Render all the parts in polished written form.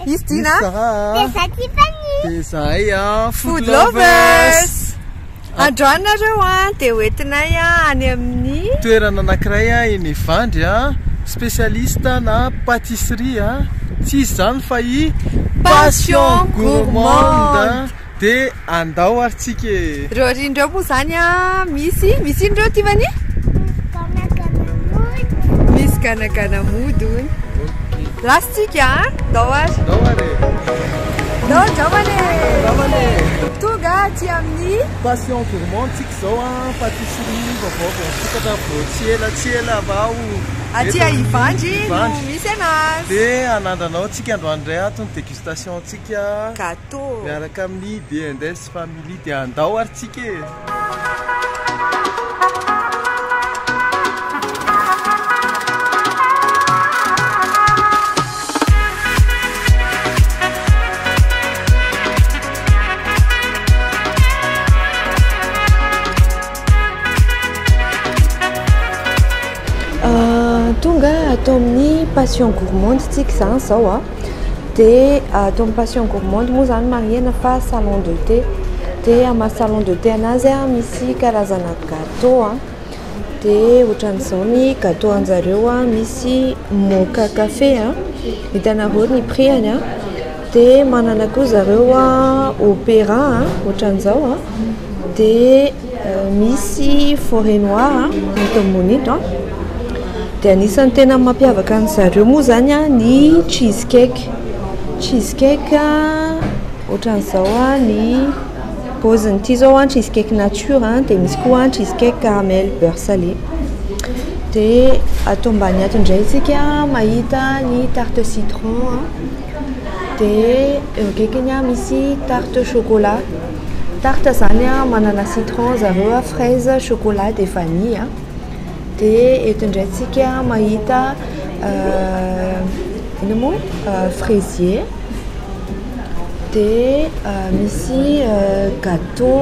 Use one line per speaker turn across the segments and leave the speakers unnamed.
Istina
Food lovers.
Androany nareo dia hoentinay any amin'ny
toerana anankiray eny Ivandry spécialiste na pâtisserie tsy izy zany fa Passion Gourmande dia andao ary tsika
reo rindreo moa zany misy indreo Tivany misy ganagana mody hony lasitsika andao ary tonga aty amin'ny
Passion Gourmande tsika zao pâtisserie vaovao sokatra vao tsy ela avao
aty Ivandry no misy anazy
dia anandranao tsika androany indray atony dégustation tsika
gâteau
miaraka amin'ny D&S family dia andao ary tsika
tonga atao amin'ny Passion Gourmande tsika zany zao dia atao amin'ny Passion Gourmande moa zany marihana fa salon de thé dia amin'ny salon de thé anazy misy karazana gâteau dia ohatran'izao ny gâteau anjareo misy mocha café hitanareo ny prix-any dia manana koa zareo opéra ohatran'izao dia misy forêt noire muito bonito dia anisany tena mampiavaka ny zareo moa zany ny cheesecake ohatran'izao ny paoziny zao cheesecake nature dia misy koa cheesecake caramel beurre salé dia atao mbany ato indray tsika mahita ny tarte citron dia eo akaikiny misy tarte chocolat tarte zany manana citron zareo fraise chocolat dia vanille dia eto indray tsika mahita ino moa fraisier dia misy gâteau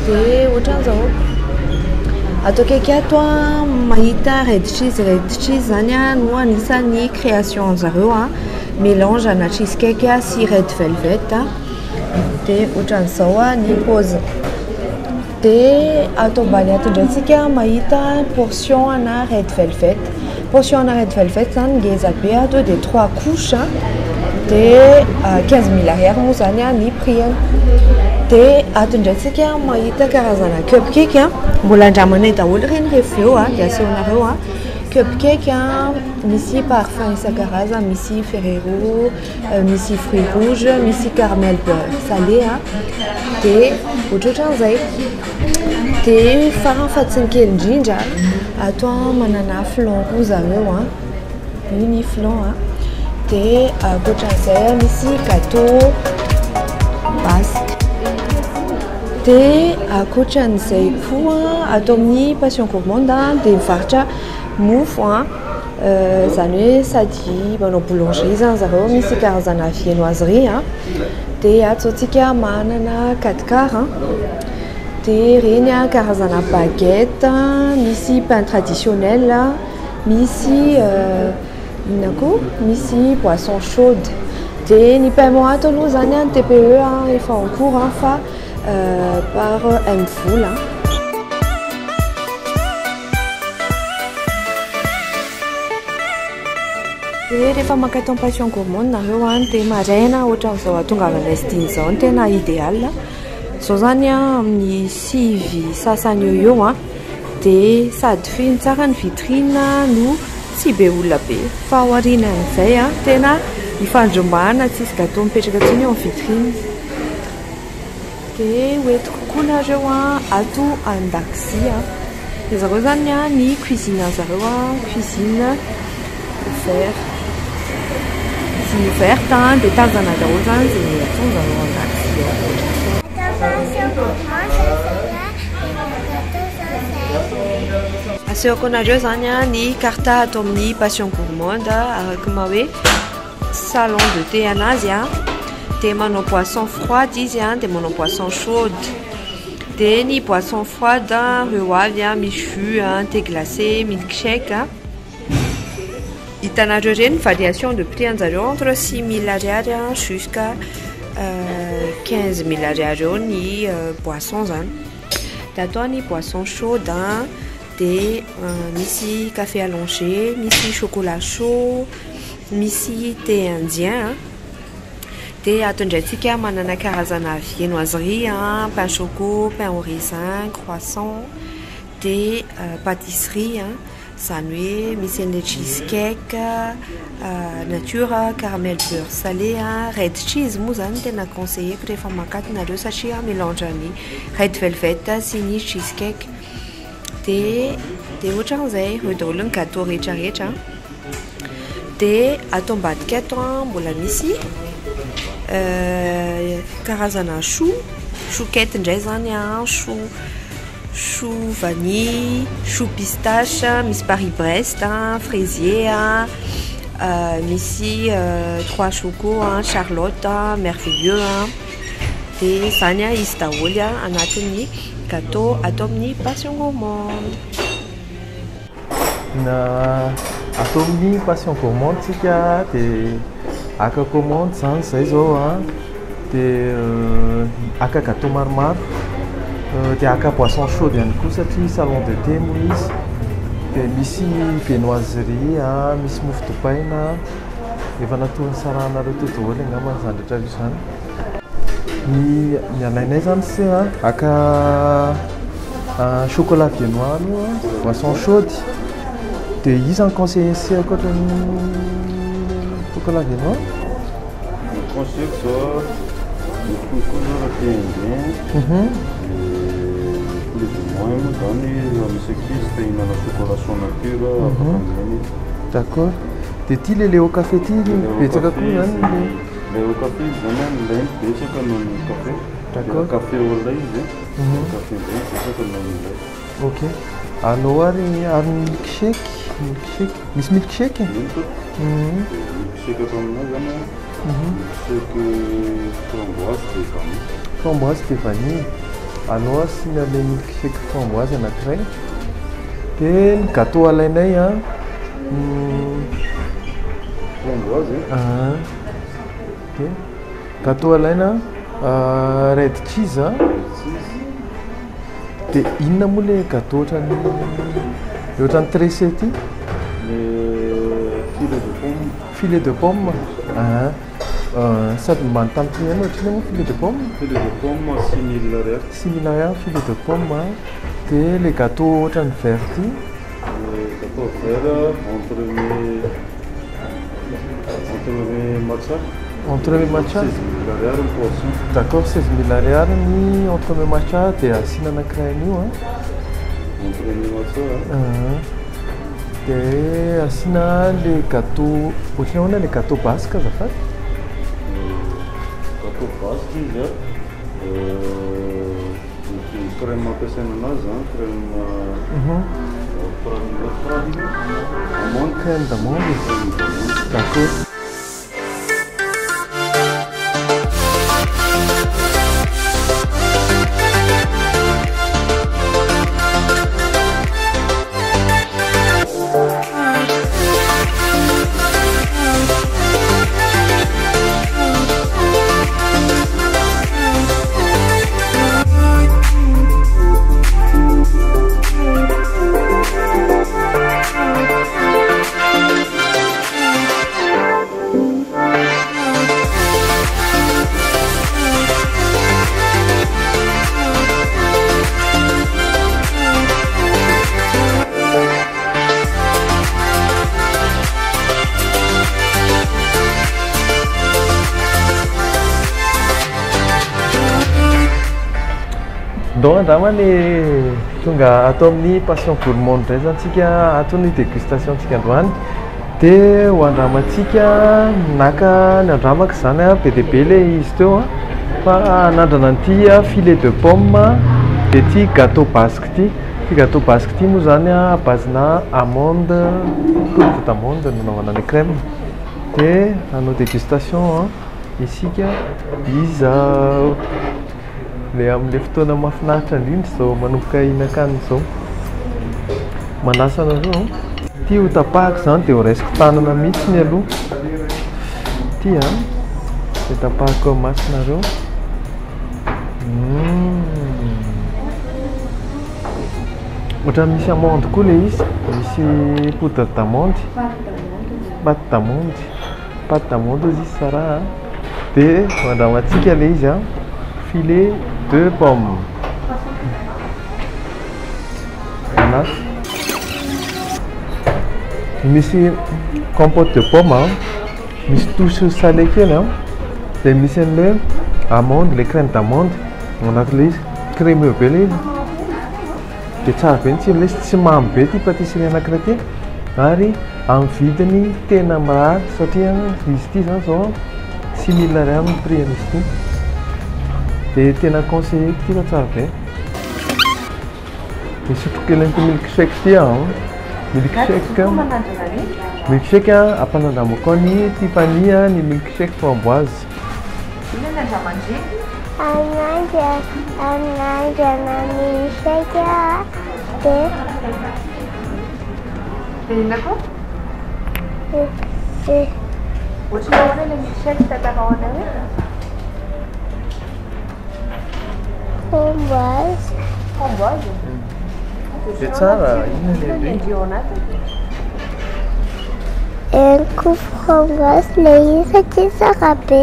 dia ohatran'izao ato akaiky ato mahita red cheese zany no anisan'ny création zareo mélange na cheesecake sy red velvet dia ohatran'izao ny pose dia atao mbany ato indray tsika mahita portion na red velvet zany ngeza be ato dia 3 couches dia 15 000 ariary moa zany ny prix dia ato indray tsika mahita karazana cupcake mbola andramanay daholo reny rehefa eo dia asehonareo cupcake misy parfum isan-karazany misy Ferrero misy fruit rouge misy caramel beurre salé dia ohatran'izay dia fahafatiny kely indrindra ato manana flan koa zareo ny flan dia ohatran'izay misy gâteau basque dia akoatran'izay koa atao amin'ny Passion Gourmande dia mivarotra mofo zany hoe sady manao boulangerie zany zareo misy karazana viennoiserie dia atsotsika manana 4 quarts dia reny karazana baguette misy pain traditionnel misy inako misy boisson chaude dia ny paiement ato aloha zany ny TPE efa en cours fa par M-Full dia rehefa makatao Passion Gourmande nareo dia maraina ohatran'izao atongavanay dimy zao ny tena idéal zao zany amin'ny 6 sasany eo dia sady feno tsara ny vitrine no tsy be olona be fa aoriana amin'izay tena ifandrombahana tsisy gâteau mipetraka tsiny eo amin'ny vitrine dia hoety kokoa nareo ato an-dakozia dia zareo zany ny cuisine zareo cuisine ouverte dia tazana daholo zany zay atao zareo an-dakozia asehoko anareo zany ny carte atao amin'ny Passion Gourmande araka ma hoe salon de thé anazy dia manao boisson froide izy dia manao boisson chaude dia ny boisson froide reo avy misy jus thé glacé milkshake hitanareo reny variation de prix anjareo entre 6000 ariary jusqu'à 15000 ariary eo ny boisson zany. De atao ny boisson chaude de misy café allongé, misy chocolat chaud, misy thé indien. De atondraitsika manana karazana viennoiserie, pain choco, pain au raisin, croissant, de pâtisserie, zany hoe misy an'le cheesecake, nature, caramel beurre salé, red cheese moa zany tena conseilleko rehefa makatona nareo satria mélange ny red velvet sy ny cheesecake. De ohatran'izay eo daholo ny gâteau rehetrarehetra. De atao ambadika ato mbola misy karazana chouquette indray zany, chou vanille, chou pistache, misy Paris-Brest, fraisier, misy 3 choco, Charlotte, merveilleux. De zany izy daholo anatin'ny gâteau atao amin'ny passion gourmande.
Atao amin'ny passion gourmande tsika de aka commande zany zay zao de aka gâteau maromaro de aka boisson chaude ihany koa satria salon de thé moa izy. De misy viennoiserie, misy mofo dipaina, efa natoa ny saranareo teo daholo angamba zany rehetra zany. Ny alainay zany sy aka chocolat viennois aloha, boisson chaude. De io zany conseillé sy ankoatran'ny chocolat viennois.
Conseilleko zao couleur thé indien. Le moins zany misy ankizy te hihinana chocolat chaud nature.
D'accord. De ty le au café ty betsaka koa zany.
Le au café zany lent betsaka noho ny café.
D'accord.
Café au lait izy. Café lent betsaka noho ny lait.
Ok. Anao ary milkshake. Misy milkshake?
Milkshake atao aminay zany milkshake
framboise de vanille. Anao asina le milkshake framboise anankiray. De ny gâteau alainay
framboise.
De gâteau alaina red cheese. De inona moa le gâteau ohatran'ny tressé ty? Filet de pomme. Sady manontany prix ihany ohatrany moa filet de pomme.
Filet de pomme 6000 ariary.
6000 ariary filet de pomme. De le gâteau ohatran'ny vert ty?
Le gâteau vert entremets matcha.
Entremets matcha?
16000 ariary ny portion.
D'accord, 16000 ariary ny entremets matcha de asina anankiray an'io.
Entremets matcha.
De asina le gâteau ohatrany ahoana le gâteau basque azafady?
Gâteau basque izy crème ampiasaina anazy
crème d'amande. D'accord. Donc andrama le tonga atao amin'ny passion gourmande ndray zany tsika atao ny dégustation tsika androany. De ho andramantsika naka ny andramaka zany be dia be le izy teo fa anandrana an'ity filet de pomme de ty gâteau basque ty. Ty gâteau basque ty moa zany basina amande, poudre d'amande nanaovana ny crème. De hanao dégustation isika izy le amin'le fotoana mahafinaritra indrindra zao manomboka hihinan-kanina zao. Manasa anareo Ty ho tapahako zany dia ho raisiko tanana mihitsy ny aloha. Ty dia tapahako ao masonareo. Ohatran'ny misy amande koa ilay izy, misy poudre d'amande, pâte d'amande ozy izy tsara. Dia andramantsika ilay izy filet de pomme. Misy compote de pomme, misy touche salé kely dia misy an'ilay amande, le crème d'amande anatin'ilay izy, crémeux be ilay izy. Dia tsara be ny tsirony, tsy mamy be ty pâtisserie anankiray ty ary amin'ny vidiny tena mirary satria izy ity zany zao 6000 ariary ny prix an'izy ity. Dia tena conseillé ty fa tsara be. Misotro kelin'ity milkshake ty milkshake ampanandramako ao ny Tiffany ny milkshake framboise. Dia tsara, inona lehibe?
Elko framboise ilay izy satria tsara be.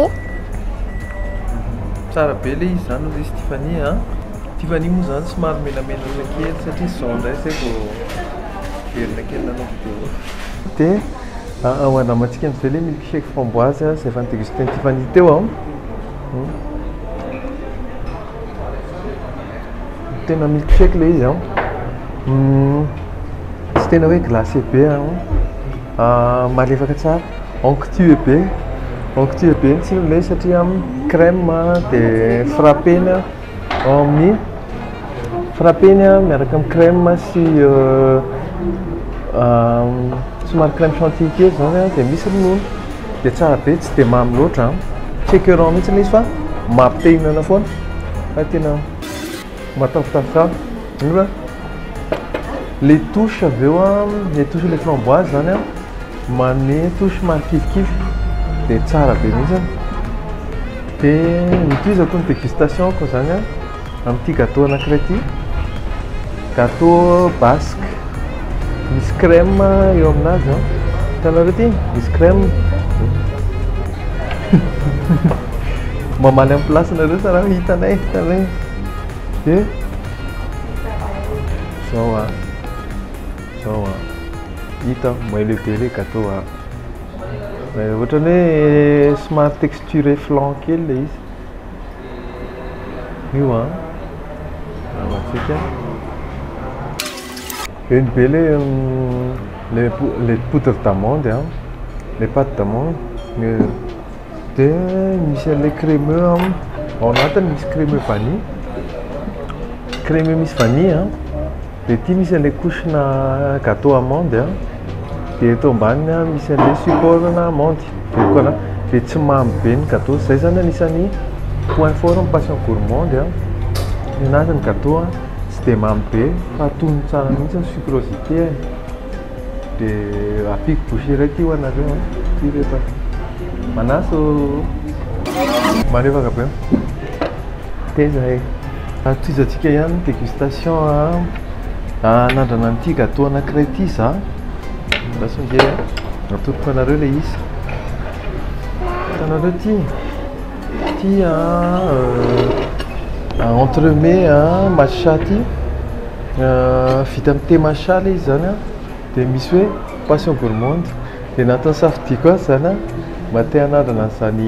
Tsara be ilay izy zany izy Tiffany Tiffany moa zany somary menamenana kely satria zao indray zay vao verina kely nanao vidéo. Dia ao andramantsika amin'izay ilay milkshake framboise izay efa nidégusté Tiffany teo tena milkshake ilay izy tsy tena hoe glacé be malefaka tsara, onctueux be ny tsirony ilay satria crème dia frappény amin'ny miaraka amin'ny crème sy somary crème chantilly kely zany dia misy ronono. Dia tsara be, tsy dia mamy loatra, tsy écœurant mihitsy ilay izy fa mampite-hihinana foana fa tena matavitavy tsara. Inoa les touches avy eo les touches le framboise zany manome touche marikivikivy dia tsara be mihitsy. Dia nitoizako ny dégustation koa zany amin'ity gâteau anankiray ity, gâteau basque, misy crème eo aminazy hitanareo ty, misy crème mamaly amin'ny placenareo sa raha hitanay. Dia zao hita mailo be ilay gâteau ohatrany hoe somary texturé flan kely ilay izy io amatsika eny be le poudre d'amande les pâtes d'amande. Dia misy an'ilay crémeux ao anatiny, misy crémeux vanille, crémeux misy vanille dia ity misy an'ilay couche-na gâteau amande dia eto ambaniny misy an'ilay support-na amande. Dia tsy mamy be ny gâteau, izay zany anisan'ny point fort amin'ny passion gourmande ny anatin'ny gâteau tsy dia mamy be fa tony tsara mihitsy ny sucrosité. Dia apiko bouchée raiky ho anareo ty rehefa manaso malefaka be. Dia zay toizantsika ihany dégustation nandrana an'ity gâteau anankiray ity za lasonge atodiko anareo ilay izy. Hitanareo ty entremets matcha ty vita amin'ny thé matcha ilay izy zany dia misy hoe passion gourmande. Dia natao safidiko azy zany mba te hanandrana an'izany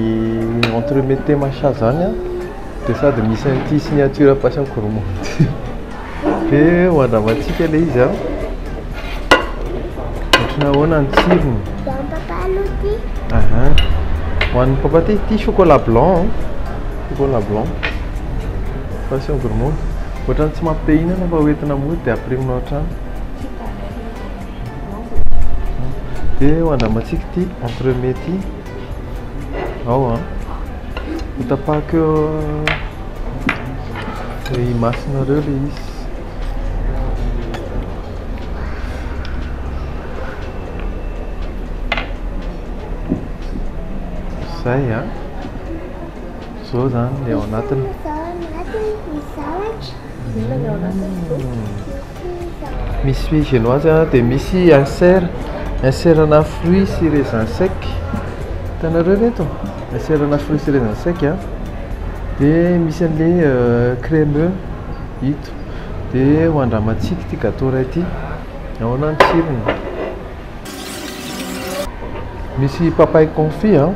entremets thé matcha zany dia sady misy an'ity signature passion gourmande. Dia ho andramantsika ilay izy ohatrana ahoana ny tsirony. Ho an'ny papa ty chocolat blanc passion gourmande ohatrany tsy mampite-hihinana fa hoentina mody dia ampiriminao hatrany. Dia ho andramantsika ty entremets ty ao hotapahako imasinareo ilay izy. zay a zao zany le ao anatiny misy génoise dia misy inserana fruits sy raisin sec hitanareo reto inserana fruits sy raisin sec a dia misy an'le crémeux hito dia hoandramantsika ty gâteau ray ity ahoana ny tsirony misy papaye confit a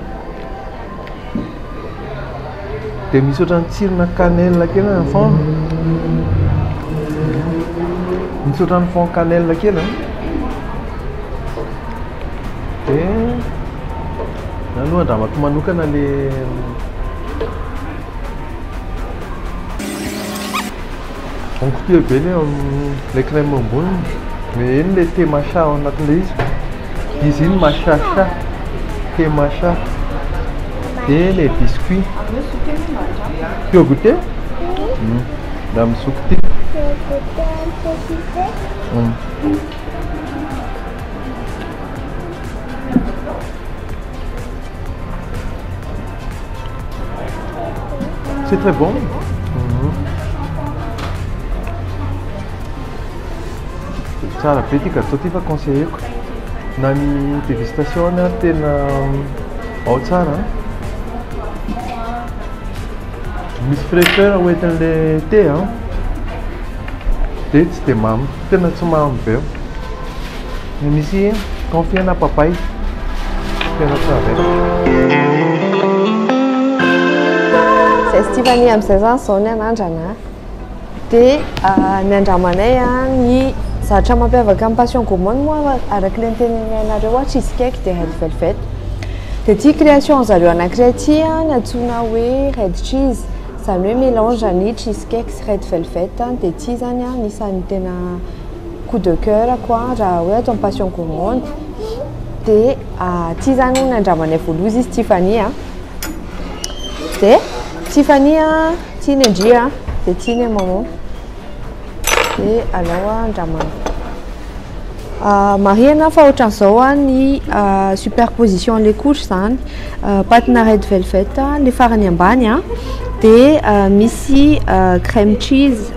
dia misy ohatrany tsirona cannelle kely ny fond misy ohatrany fond cannelle kely a dia aloha andramako manokana onko be le crème amboniny mais iny le thé matcha ao anatin'le izy iny machacha thé matcha dia le biscuit tu as goûté da misoko ty c'est très bon. Tsara be ty gâteau ty fa conseilleko na ny dégustation a tena ao tsara misy fraîcheur hoentin'le thé a dia tsy dia mamy tena tsy mamy be misy confit na papaye tena tsara.
Stivani amin'izay zany zao ny anandrana dia ny andramanay a ny zavatra mampiavaka amin'ny passion gourmande moa araka le nitenenay anareo a cheesecake dia red velvet dia ty création zareo anankiray ty a ny antsoina hoe red cheese izany hoe mélange ny cheesecake sy red velvet dia ty zany a nisan'ny tena coup de cœur koa raha hoe atao amin'ny passion gourmande dia ty zany ny andramanay voaloha izy Tiffany a dia Tiffany a tia ny andria dia tia ny maman dia alao andramana mariana fa ohatran'izao a ny superposition le couche zany patina red velvet le farany ambany a dia misy crème cheese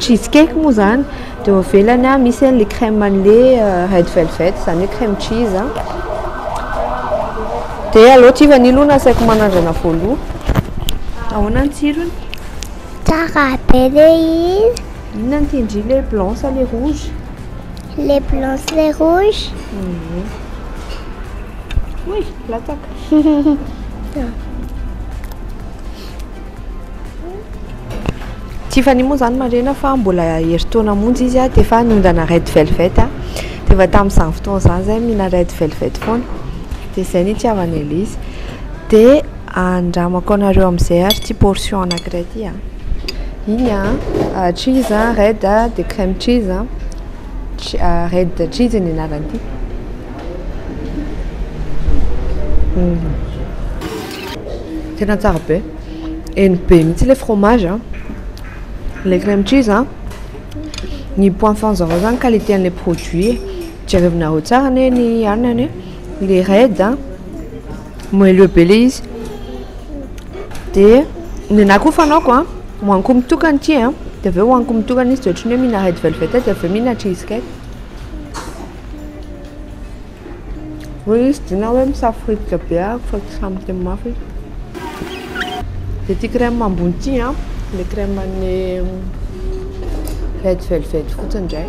cheesecake moa zany dia ivelany a misy le crème an'le red velvet zany hoe crème cheese dia alao Tiffany aloha nasaiko manandrana voaloha. Ahoana ny tsirony?
Tsara be le izy.
Inona ny tindry les blancs sa les rouges?
Les blancs, les rouges.
Oui, latsaka. Tiffany moa zany marena fa mbola herintaona monjy izy a dia efa nondana red velvet a dia efa tamin'izany fotoana zany zay mihina red velvet foana dia izay ny itiavany izy dia andramako anareo amin'izay ary ty portion anankiray ty a iny a cheese red dia crème cheese red cheese ny anarany ty tena tsara be eny be mihitsy le fromage le crème cheese ny point fort zareo zany qualité an'le produit jerevinareo tsara ane ny anany le red moelleux be le izy dia ny anahy koa fanaoko hoaniko mitokana ty dia aveo hoaniko mitokana izy dia ohatrany hoe mihina red velvet dia aveo mihina cheesecake hoe izy dina hoe misafirika be fa samy tena mafy dia ty crème ambony ty le crème an'le red velvet fotsiny indray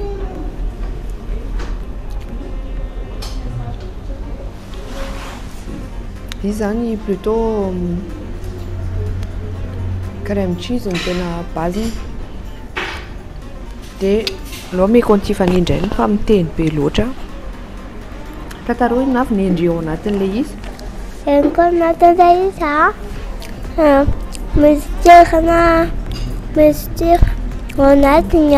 izy zany plutôt crème cheese ny tena base dia alao meko ny Tiffany indray fa miteny be loatra tantaro hoe navy ny endry ao anatin'le izy
Enko anatin'le izy misy tir ao anatiny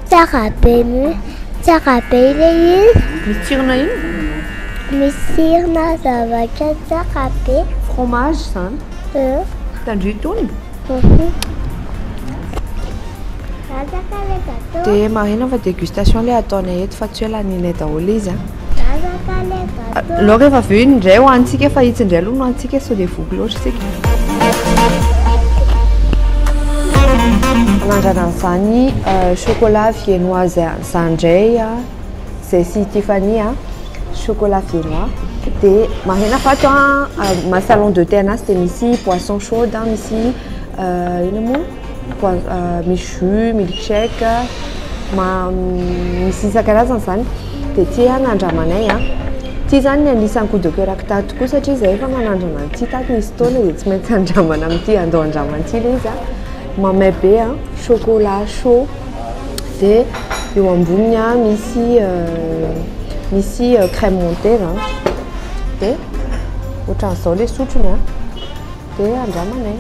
tsara be le izy
misy tsirona iny
misy sirona zavatra tsara be
fromage zany tandry tony dia marina fa dégustation le ataonay eto fa tsy hoe laninay daholo izy Alô rehefa avy eo iny indray hoantsika fa itsy indray aloha no hoantsika sao dia voky loatra isika. Anandrana an'izany chocolat viennoise izany indray izay sy Tiffany chocolat viennois dia marina fato ma salon de thé anazy dia misy boisson chaude misy ino moa misy jus milkshake misy isan-karazany izany dia ty anandramanay ty zany anisan'ny coup de cœur tato tokoa satria zahay efa nanandrana ty tato nisy taona dia tsy maintsy andramana amin'ity andao andraman'ity ilay izy mamay be chocolat chaud dia eo amboniny misy crème montée dia ohatran'izao ilay sotrony dia andramanay.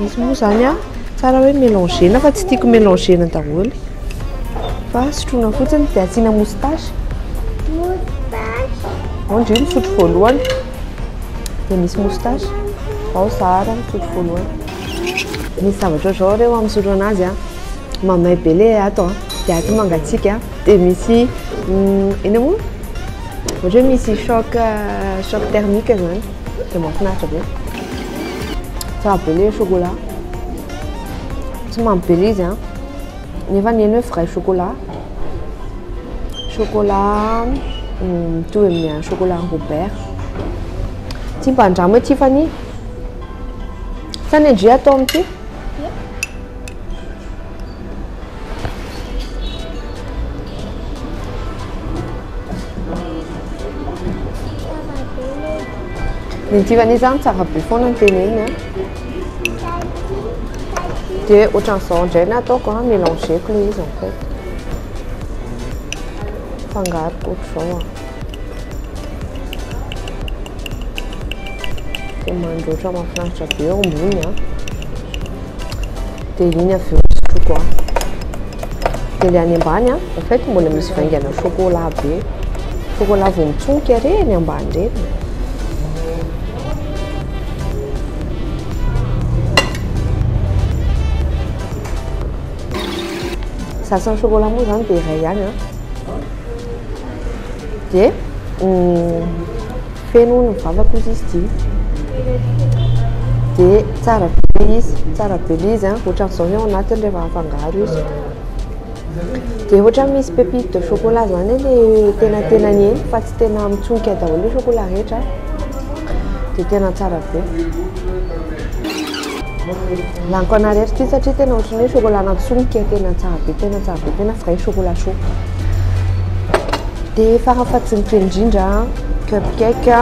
Izy moa zany tsara hoe mélangena fa tsy tiako mélangena daholo fa sotroina fotsiny dia asiana moustache. Ondry misotro voalohany dia misy moustache ao tsara misotro voalohany. Misy zavatra ohatrao reo misotro anazy mamay be ilay ato dia ato mangatsiaka dia misy ino moa ohatra hoe misy choc thermique zany dia mahafinaritra be. Tsara be ilay chocolat tsy mamy be ilay izy nefa ny eny hoe vrai chocolat toy amin'ny chocolat Robert. Ty mba andramo hoe Tiffany sa ny andria atao amin'ity. Ny Tiffany zany tsara be foana ny teneniny dia ohatran'izao indray ny ataoko mélangeko ilay izy en fait fangaroko ohatr'izao dia mandroatra mahafinaritra be eo ambony dia iny avy eo sotroko dia ilay any ambany en fait mbola misy vaingana chocolat be chocolat vao mitsonky reny ambany reny. Sasan'ny chocolat moa zany dia iray ihany dia feno ny vavako izy ity dia tsara be izy ohatran'izao eo anatiny rehefa afangaro izy dia ohatra misy pépite de chocolat zany ilay tenatenany eny fa tsy tena mitsonky daholo chocolat rehetra dia tena tsara be. Laniko anarety ity satria tena ohatrany hoe chocolat natsonky tena tsara be tena vrai chocolat chaud. Dia farafahatsiny indrindra cupcake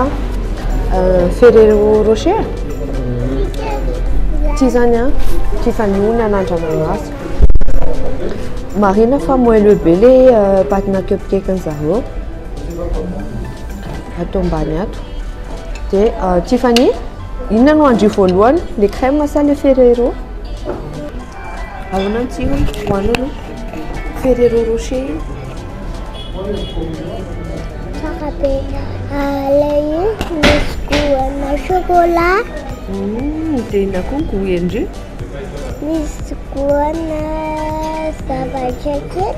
Ferrero Rocher ty zany Tiffany ny anandrana anazy marina fa moelleux be ilay patina cupcake n'zareo atao ambany ato dia Tiffany inona no andrio voalohany le crème sa le Ferrero ahoana ny tsirony hoanina Ferrero Rocher
tsara be ilay misy goût-na chocolat
dia inona koa ny goût endry
misy goût-na zavatra kely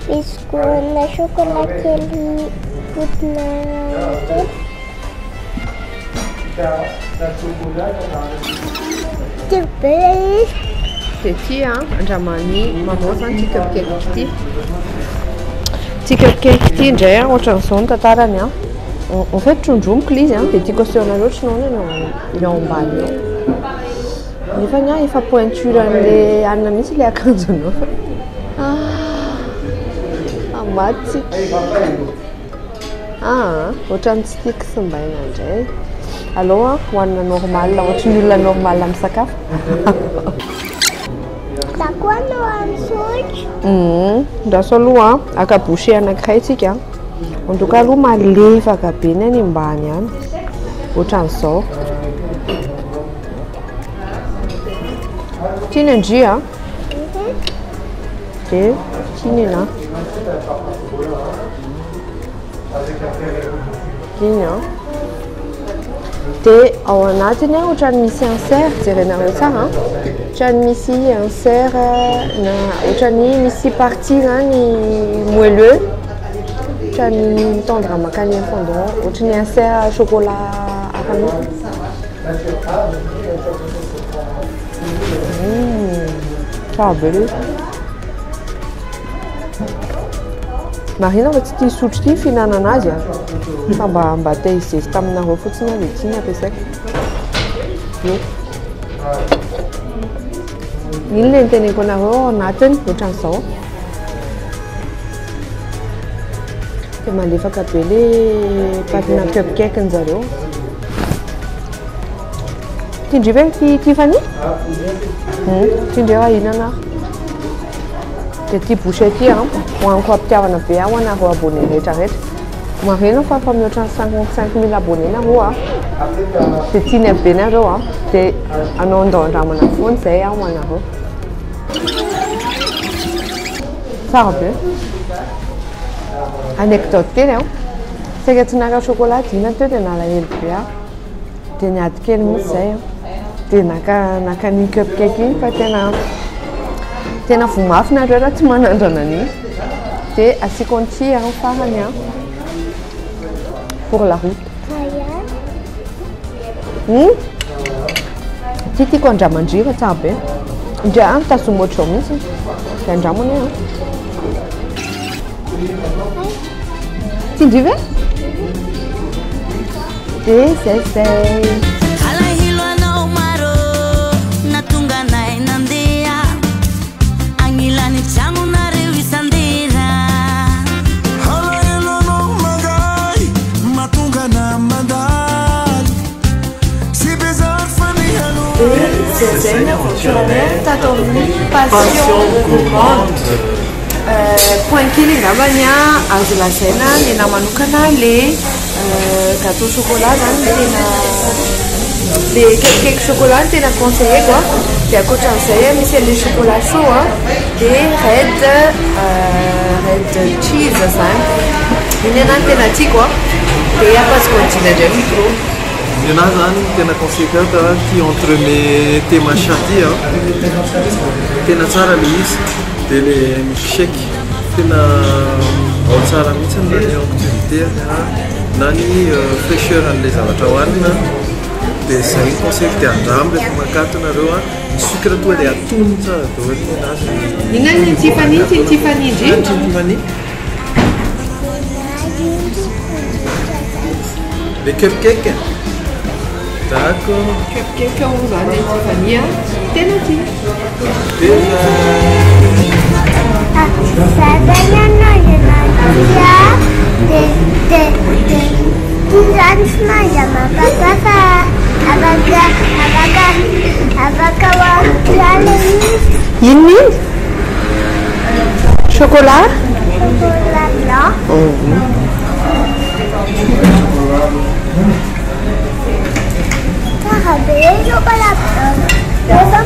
misy goût-na chocolat kely potina kely tiako be ilay izy.
dia ty andramany maman zany ty cupcake ity indray ohatran'izao ny tantarany en fait trondromiko ilay izy dia tiako asehona loatra ilay ao ambany eo nefa efa pointure an'ilay anina misy ilay akanjonao amatsy ohatran'ny tsy tiako sy mbaina indray aloha hoanina normal ohatry ny olona normal amin'ny sakafo.
Takoa no misotro
ndaso aloha akabouché anankiray tsika en tout cas aloha malefaka be ny any ambany any ohatran'izao tiany andria dia tiany ena iny Dia ao anatiny ohatrany misy insert jerenareo tsara ohatrany misy insert na ohatrany misy partie zany moelleux ohatrany tendre makany amin'ny fondant ohatrany insert chocolat akany tsara be le marina fa tsy tia sotro ity fihinanana azy fa mba te izesy taminareo fotsiny avy ity ny ampiasaiko iny le niteneko anareo ao anatiny ohatran'izao dia malefaka be le patina cupcake-ny-zareo tindry ve ty Tiffany? Tindry raha hinana dia ty bouchette ty hoaniko ampitiavana be aho anareo abonné rehetrarehetra marena fa efa mihoatra 55 000 abonné nareo dia tiany be nareo dia anao andao-andramana foana zay aho anareo tsara be anecdote kely saika tsy naka chocolat dina teo dia nalahelo be aho dia niady kely mihitsy zay dia naka ny cupcake iny fa tena vomafy nareo raha tsy manandrana an'iny dia asiako an'ity amin'ny farany pour la route ty tiako andramandrira tsara be indray mitazomo ohatr'izao mihitsy dia andramana tindry ve dia zay tato amin'ny passion gourmande point kely angambany azo lazaina nena manokana le gâteau chocolat zany tena le cupcake chocolat ny tena conseilleko dia ankoatran'izay misy le chocolat chaud dia red cheese zany iny ana ny tena tiako dia apasiko andina indray micro
Nena zany tena conseilleko ty entremets thé matcha ty tena tsara le izy dia le milkshake tena ao tsara mihitsy na ny activité na ny fraîcheur an'ilay zavatra hohanina dia zay conseilleko dia andramo rehefa makato nareo ny sucre toa dia atony tsara daholo enazy
ina ny Tiffany ty Tiffany indrindra
Tiffany le cupcake d'accord
cupcake ao zany Tiffany tena tia Ini chocolat
blanc. Chocolat blanc.